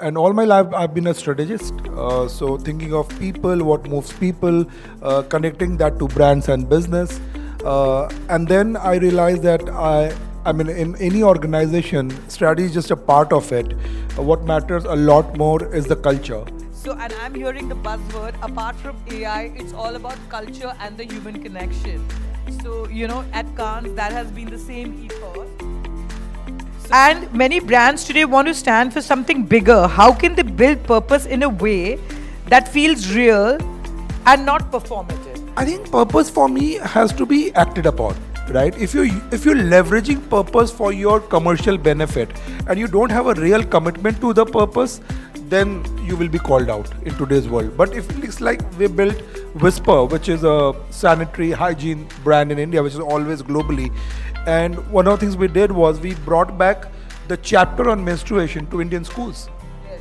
and all my life I've been a strategist. So thinking of people, what moves people, connecting that to brands and business. And then I realized that I mean, in any organization, strategy is just a part of it. What matters a lot more is the culture. So, and I'm hearing the buzzword, apart from AI, it's all about culture and the human connection. So, at Cannes, that has been the same ethos. And many brands today want to stand for something bigger. How can they build purpose in a way that feels real and not performative? I think purpose for me has to be acted upon, right? If you're leveraging purpose for your commercial benefit and you don't have a real commitment to the purpose, then you will be called out in today's world. But if it's like we built Whisper, which is a sanitary hygiene brand in India, which is always globally, and one of the things we did was we brought back the chapter on menstruation to Indian schools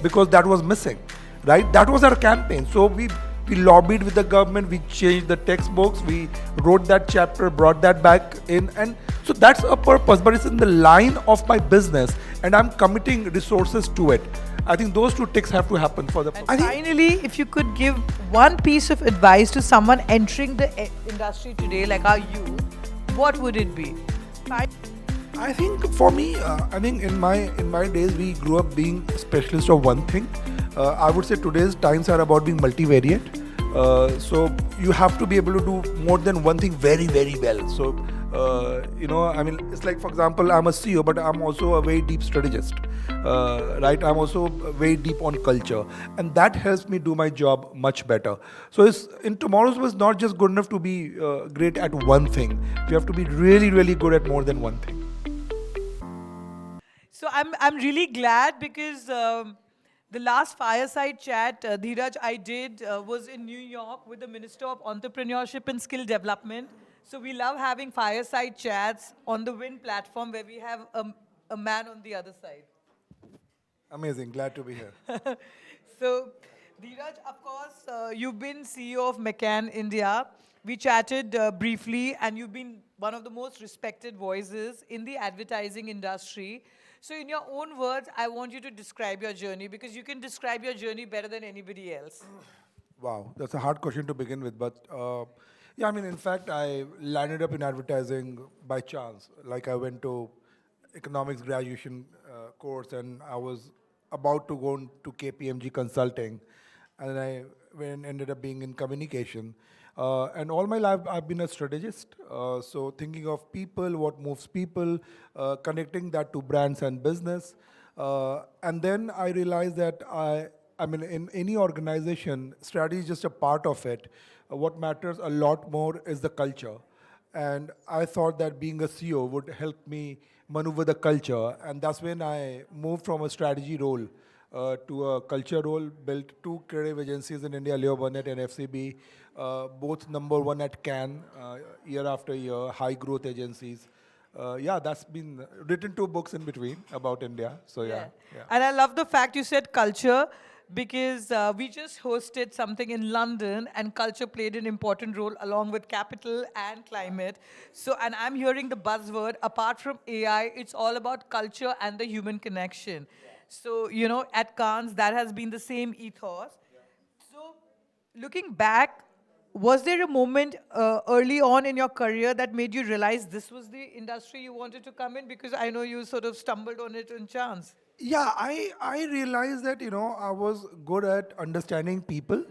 because that was missing, right? That was our campaign. So we lobbied with the government, we changed the textbooks, we wrote that chapter, brought that back in, and so that's a purpose, but it's in the line of my business and I'm committing resources to it. I think those two ticks have to happen for the. And I think finally, if you could give one piece of advice to someone entering the industry today, like our youth, what would it be? I think for me, I think in my days we grew up being specialists of one thing. I would say today's times are about being multivariate. So you have to be able to do more than one thing very very well. So I mean, it's like, for example, I'm a CEO, but I'm also a very deep strategist, right? I'm also very deep on culture, and that helps me do my job much better. So it's, in tomorrow's was not just good enough to be great at one thing. You have to be really really good at more than one thing. So I'm really glad because the last fireside chat, Dheeraj, I did was in New York with the Minister of Entrepreneurship and Skill Development. So we love having fireside chats on the Win platform where we have a man on the other side. Amazing, glad to be here. So, Dheeraj, of course, you've been CEO of McCann India. We chatted briefly, and you've been one of the most respected voices in the advertising industry. So, in your own words, I want you to describe your journey because you can describe your journey better than anybody else. Wow, that's a hard question to begin with, but yeah, I mean, in fact, I landed up in advertising by chance. Like, I went to economics graduation course, and I was about to go to KPMG Consulting, and then ended up being in communication. And all my life, I've been a strategist. So thinking of people, what moves people, connecting that to brands and business. And then I realized that I mean, in any organization, strategy is just a part of it. What matters a lot more is the culture. And I thought that being a CEO would help me maneuver the culture. And that's when I moved from a strategy role to a culture role, built two creative agencies in India, Leo Burnett and FCB, both number one at Cannes year after year, high growth agencies. Yeah, that's been written two books in between about India. So yeah, yeah. And I love the fact you said culture because we just hosted something in London and culture played an important role along with capital and climate. So, and I'm hearing the buzzword, apart from AI, it's all about culture and the human connection. So, at Cannes, that has been the same ethos. So, looking back, was there a moment early on in your career that made you realize this was the industry you wanted to come in? Because I know you sort of stumbled on it on chance. Yeah, I realized that I was good at understanding people,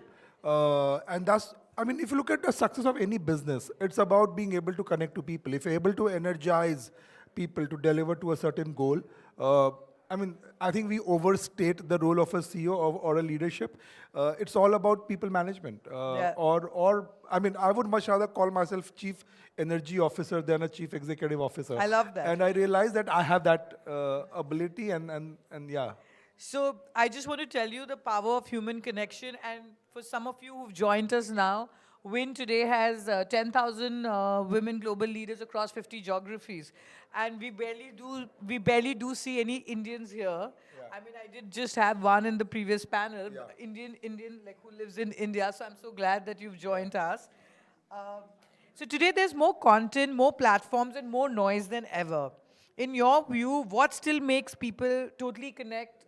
and that's, I mean, if you look at the success of any business, it's about being able to connect to people. If you're able to energize people to deliver to a certain goal, I mean, I think we overstate the role of a CEO or a leadership. It's all about people management, Yeah. or I mean, I would much rather call myself chief energy officer than a chief executive officer. I love that. And I realized that I have that ability, and yeah. So I just want to tell you the power of human connection. And for some of you who've joined us now, WIN today has 10,000 women global leaders across 50 geographies, and we barely do see any Indians here. I mean, I did just have one in the previous panel, Indian like who lives in India. So I'm so glad that you've joined us. Uh, so today there's more content, more platforms, and more noise than ever. In your view, what still makes people totally connect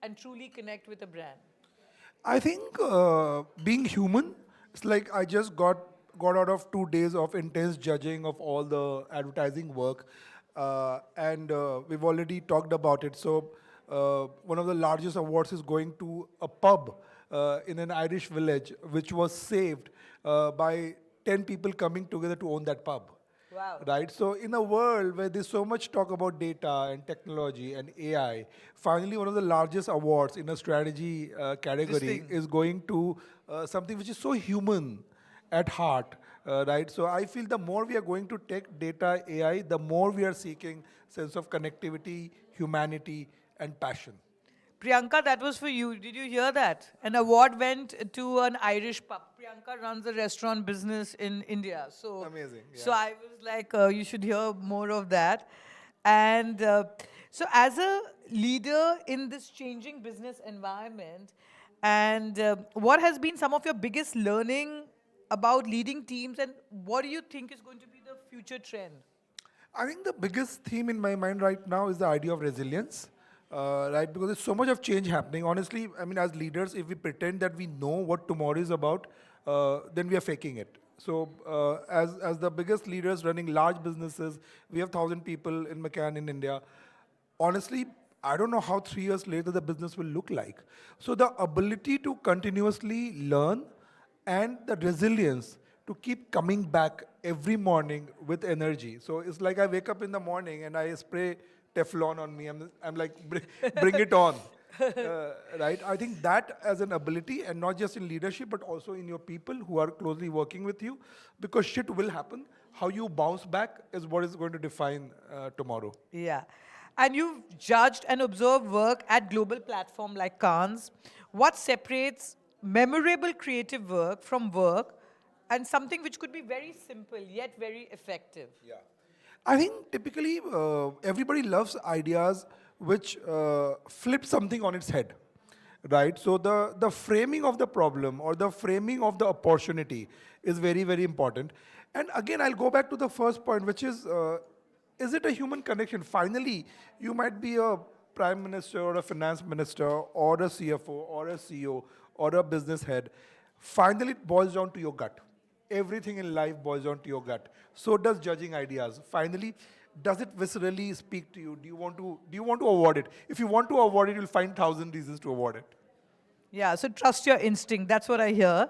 and truly connect with a brand? I think being human, it's like I just got out of 2 days of intense judging of all the advertising work, and we've already talked about it. So one of the largest awards is going to a pub in an Irish village, which was saved by 10 people coming together to own that pub. Wow. Right? So, in a world where there's so much talk about data and technology and AI, finally, one of the largest awards in a strategy This category thing. is going to something which is so human at heart, right? So, I feel the more we are going to take data, AI, the more we are seeking sense of connectivity, humanity, and passion. Priyanka, that was for you. Did you hear that? An award went to an Irish pub. Priyanka runs a restaurant business in India. Amazing, So yeah. I was like, you should hear more of that. And so, as a leader in this changing business environment, and what has been some of your biggest learning about leading teams, and what do you think is going to be the future trend? I think the biggest theme in my mind right now is the idea of resilience, right? Because there's so much of change happening. Honestly, I mean, as leaders, if we pretend that we know what tomorrow is about, then we are faking it. So, as the biggest leaders running large businesses, we have 1,000 people in McCann in India. Honestly, I don't know how 3 years later the business will look like. So, the ability to continuously learn and the resilience to keep coming back every morning with energy. So it's like I wake up in the morning and I spray Teflon on me. I'm like, bring it on. Right? I think that as an ability, and not just in leadership, but also in your people who are closely working with you, because shit will happen. How you bounce back is what is going to define tomorrow. Yeah. And you've judged and observed work at global platform like Cannes. What separates memorable creative work from work and something which could be very simple yet very effective? Yeah. I think typically everybody loves ideas which flip something on its head, right? So the framing of the problem or the framing of the opportunity is very, very important. And again, I'll go back to the first point, which is it a human connection? Finally, you might be a prime minister or a finance minister or a CFO or a CEO or a business head. Finally, it boils down to your gut. Everything in life boils down to your gut. So does judging ideas. Finally, does it viscerally speak to you? Do you want to award it? If you want to award it, you'll find 1,000 reasons to award it. Yeah, so trust your instinct. That's what I hear.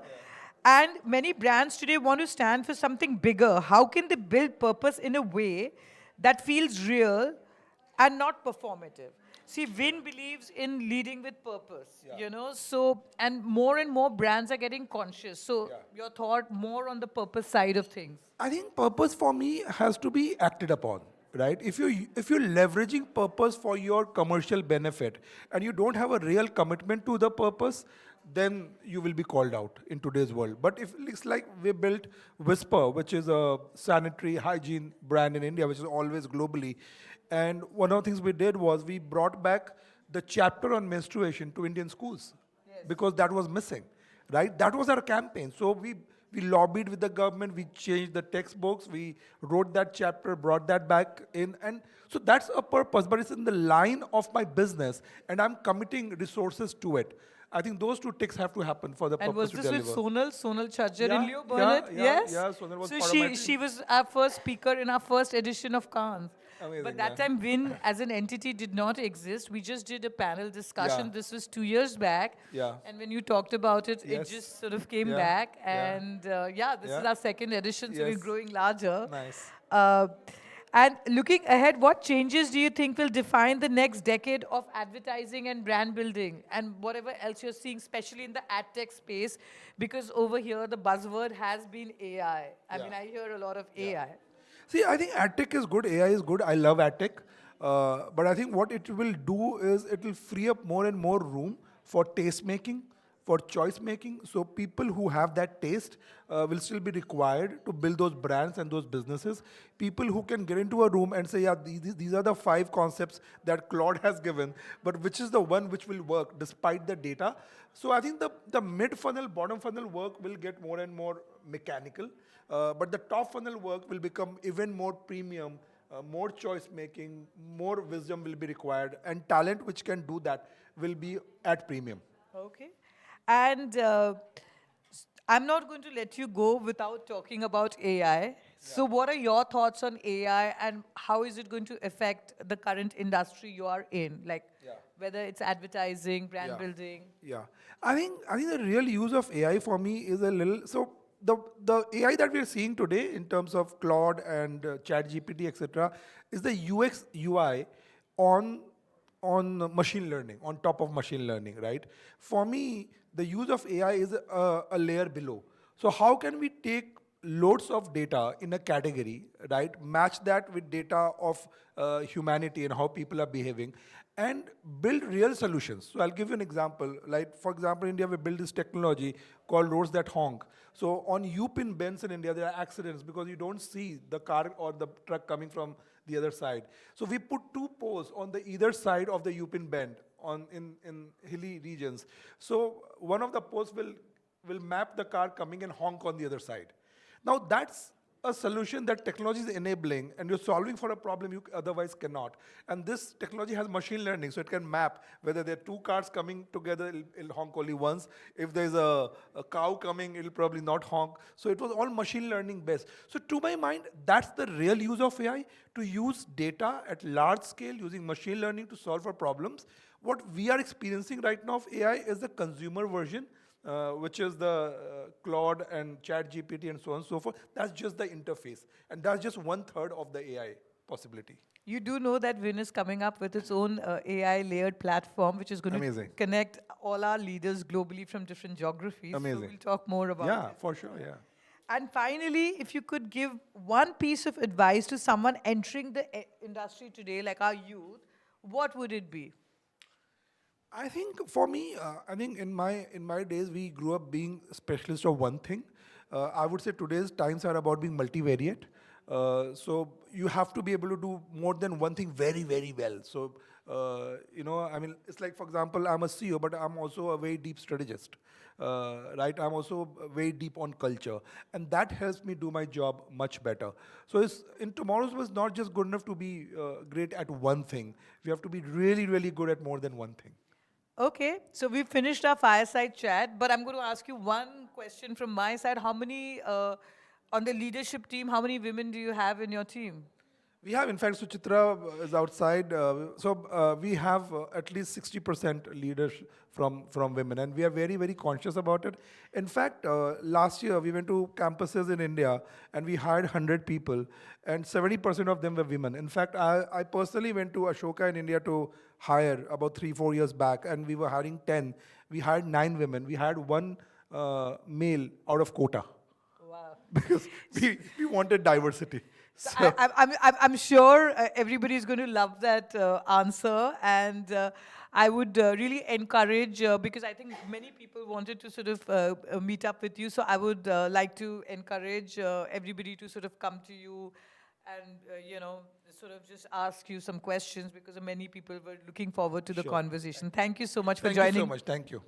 And many brands today want to stand for something bigger. How can they build purpose in a way that feels real and not performative? See, Win believes in leading with purpose, Yeah. so, and more brands are getting conscious. So, Yeah. your thought more on the purpose side of things. I think purpose for me has to be acted upon, right? If you're leveraging purpose for your commercial benefit and you don't have a real commitment to the purpose, then you will be called out in today's world. But if it's like we built Whisper, which is a sanitary hygiene brand in India, which is always globally, and one of the things we did was we brought back the chapter on menstruation to Indian schools because that was missing, right? That was our campaign. So we lobbied with the government, we changed the textbooks, we wrote that chapter, brought that back in, and so that's a purpose, but it's in the line of my business, and I'm committing resources to it. I think those two ticks have to happen for the And purpose was to this with deliver. Sonal Chajjar and Yeah, Leo yeah, Burnett? yeah, Yes. yeah. Sonal was So part of my she team. was our first speaker in our first edition of Cannes. But Amazing, that yeah. time Win as an entity did not exist. We just did a panel Yeah, discussion. This was 2 years back. yeah. And when you talked about it, it Yes. just sort of came Yeah, back. yeah, And yeah, this is yeah. our second edition, so we're Yes. growing larger. Nice. Uh, and looking ahead, what changes do you think will define the next decade of advertising and brand building and whatever else you're seeing, especially in the ad tech space? Because over here, the buzzword has been AI. I Yeah. mean, I hear a lot of Yeah. AI. See, I think AdTech is good, AI is good. I love AdTech. But I think what it will do is it will free up more and more room for taste making, for choice making. So people who have that taste will still be required to build those brands and those businesses. People who can get into a room and say, yeah, these are the 5 concepts that Claude has given, but which is the one which will work despite the data. So I think the mid funnel, bottom funnel work will get more and more mechanical. But the top funnel work will become even more premium more choice making, more wisdom will be required, and talent which can do that will be at premium. Okay. And I'm not going to let you go without talking about AI. So, what are your thoughts on AI and how is it going to affect the current industry you are in? Like, Yeah. whether it's advertising, brand Yeah, building? yeah. I think the real use of AI for me is a little so the AI that we are seeing today in terms of Claude and Chat GPT etc. is the UX UI on machine learning on top of machine learning, right? For me, the use of AI is a layer below. So how can we take loads of data in a category, right? Match that with data of humanity and how people are behaving, and build real solutions. So I'll give you an example. Like for example, in India we build this technology called roads that honk. So on U-pin bends in India, there are accidents because you don't see the car or the truck coming from the other side. So we put two posts on the either side of the U-pin bend in hilly regions. So one of the posts will map the car coming and honk on the other side. Now that's a solution that technology is enabling and you're solving for a problem you otherwise cannot. And this technology has machine learning, so it can map whether there are two cars coming together, it'll honk only once. If there's a cow coming, it'll probably not honk. So it was all machine learning based. So to my mind, that's the real use of AI, to use data at large scale using machine learning to solve for problems. What we are experiencing right now of AI is the consumer version, which is the Claude and Chat GPT and so on and so forth. That's just the interface. And that's just one third of the AI possibility. You do know that Win is coming up with its own AI layered platform, which is going to Amazing. connect all our leaders globally from different geographies. So Amazing. we'll talk more about Yeah, it. for sure, yeah. And finally, if you could give one piece of advice to someone entering the industry today, like our youth, what would it be? I think for me, I think in my days we grew up being specialists of one thing. I would say today's times are about being multivariate. So you have to be able to do more than one thing very very well. So I mean, it's like for example, I'm a CEO, but I'm also a very deep strategist. Right, I'm also very deep on culture, and that helps me do my job much better. So in tomorrow's was not just good enough to be great at one thing. We have to be really really good at more than one thing. Okay, so we've finished our fireside chat, but I'm going to ask you one question from my side. How many, on the leadership team, how many women do you have in your team? We have, in fact, Suchitra is outside. So we have at least 60% leaders from women, and we are very, very conscious about it. In fact, last year we went to campuses in India and we hired 100 people, and 70% of them were women. In fact, I personally went to Ashoka in India to hire about 3, 4 years back, and we were hiring 10. We hired 9 women. We had one male out of quota Wow. because we wanted diversity. So So. I'm sure everybody is going to love that answer, and I would really encourage because I think many people wanted to sort of meet up with you. So I would like to encourage everybody to sort of come to you, and sort of just ask you some questions because many people were looking forward to the Sure. conversation. Thank you so much for Thank you so joining. much. Thank you.